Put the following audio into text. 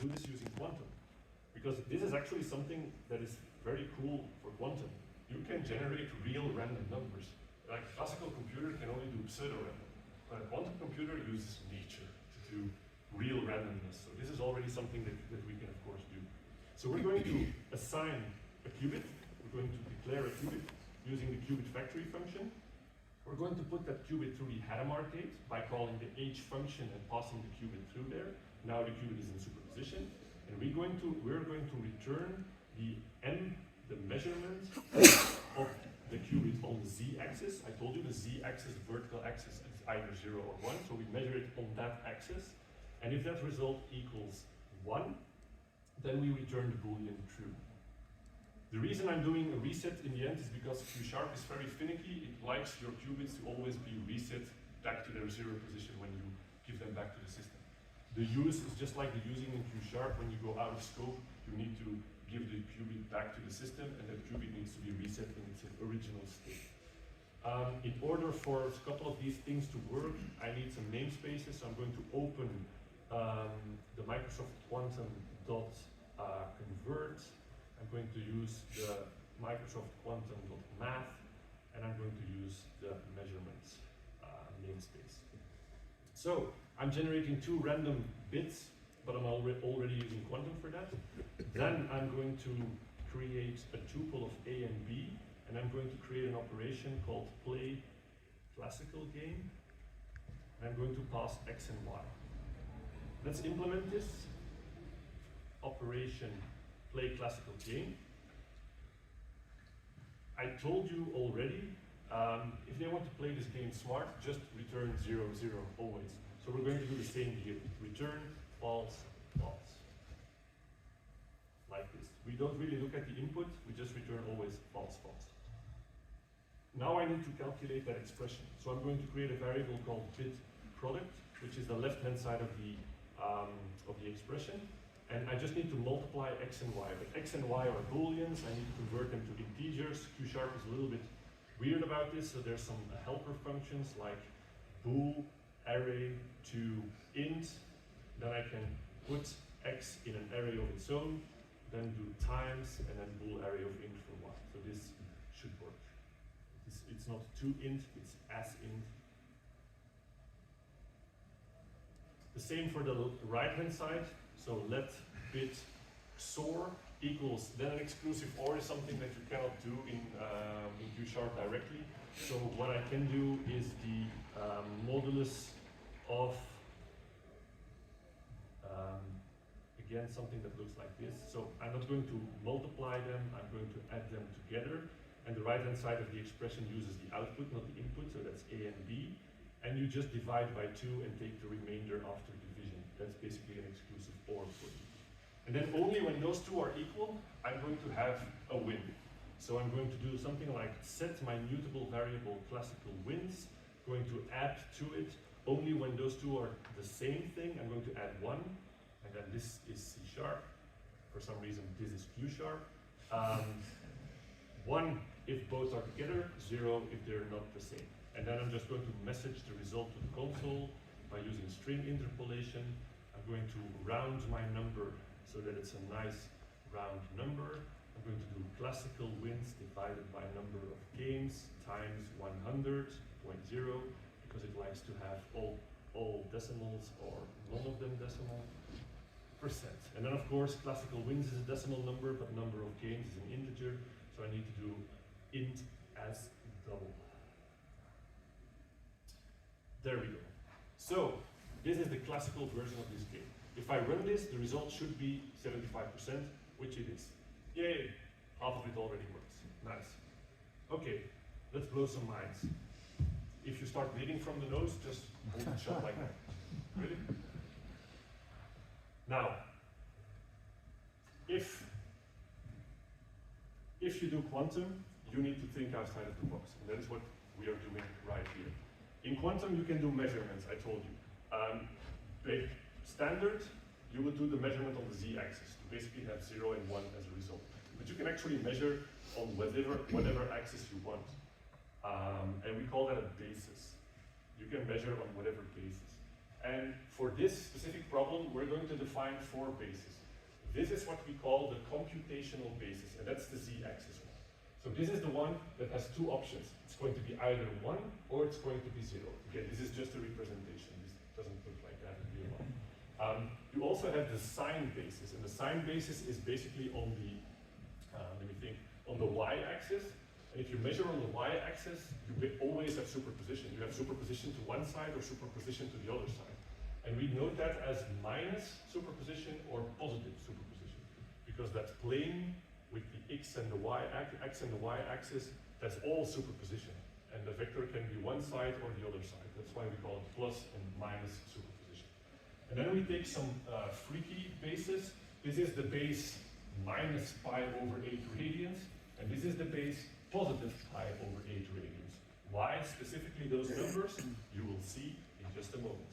do this using quantum. Because this is actually something that is very cool for quantum. You can generate real random numbers. Like a classical computer can only do pseudo-random. But a quantum computer uses nature to do real randomness. So this is already something that we can of course do. So we're going to assign a qubit. We're going to declare a qubit using the qubit factory function. We're going to put that qubit through the Hadamard gate by calling the H function and passing the qubit through there. Now the qubit is in superposition. And we're going to return the measurement of the qubit on the z-axis. I told you the z-axis, vertical axis, is either 0 or 1, so we measure it on that axis. And if that result equals 1, then we return the Boolean true. The reason I'm doing a reset in the end is because Q# is very finicky. It likes your qubits to always be reset back to their 0 position when you give them back to the system. The use is just like the using in Q#. When you go out of scope, you need to give the qubit back to the system, and that qubit needs to be reset in its original state. In order for a couple of these things to work, I need some namespaces, so I'm going to open the Microsoft Quantum .convert. I'm going to use the Microsoft Quantum.math, and I'm going to use the measurements namespace. So I'm generating 2 random bits, but I'm already using quantum for that. Then I'm going to create a tuple of A and B, and I'm going to create an operation called play classical game, and I'm going to pass X and Y. Let's implement this operation play classical game. I told you already, if they want to play this game smart, just return 0, 0 always. So we're going to do the same here. Return false, false. Like this. We don't really look at the input, we just return always false, false. Now I need to calculate that expression. So I'm going to create a variable called bit product, which is the left-hand side of the expression. And I just need to multiply x and y. But x and y are booleans, I need to convert them to integers. Q# is a little bit weird about this, so there's some helper functions like bool array to int. Then I can put x in an array of its own, then do times, and then bool array of int for y. So this should work. It's not to int, it's as int. The same for the right-hand side. So let bit XOR equals, then an exclusive OR is something that you cannot do in Q# directly. So what I can do is the modulus of, again, something that looks like this. So I'm not going to multiply them, I'm going to add them together. And the right-hand side of the expression uses the output, not the input, so that's A and B. And you just divide by 2 and take the remainder after division. That's basically an exclusive OR for you. And then only when those 2 are equal, I'm going to have a win. So I'm going to do something like set my mutable variable classical wins, going to add to it. Only when those 2 are the same thing, I'm going to add 1. And then this is C#. For some reason, this is Q#. 1 if both are together, 0 if they're not the same. And then I'm just going to message the result to the console by using string interpolation. I'm going to round my number so that it's a nice round number. I'm going to do classical wins divided by number of games times 100.0 because it likes to have all decimals or none of them decimal percent. And then of course classical wins is a decimal number, but number of games is an integer, so I need to do int as double. There we go. So this is the classical version of this game. If I run this, the result should be 75%, which it is. Yay! Half of it already works. Nice. Okay, let's blow some minds. If you start bleeding from the nose, just hold it shut like that. Ready? Now, if you do quantum, you need to think outside of the box. And that is what we are doing right here. In quantum, you can do measurements, I told you. Standard, you would do the measurement on the z-axis to basically have 0 and 1 as a result. But you can actually measure on whatever axis you want. And we call that a basis. You can measure on whatever basis. And for this specific problem, we're going to define 4 bases. This is what we call the computational basis, and that's the z-axis one. So this is the one that has 2 options. It's going to be either 1 or it's going to be 0. Again, this is just a representation. This doesn't look like that in real life. You also have the sign basis, and the sign basis is basically on the, on the y-axis. And if you measure on the y-axis, you always have superposition. You have superposition to one side or superposition to the other side. And we note that as minus superposition or positive superposition, because that plane with the x and the y-axis, that's all superposition. And the vector can be one side or the other side. That's why we call it plus and minus superposition. And then we take some freaky bases. This is the base minus pi over 8 radians, and this is the base positive pi over 8 radians. Why specifically those numbers? You will see in just a moment.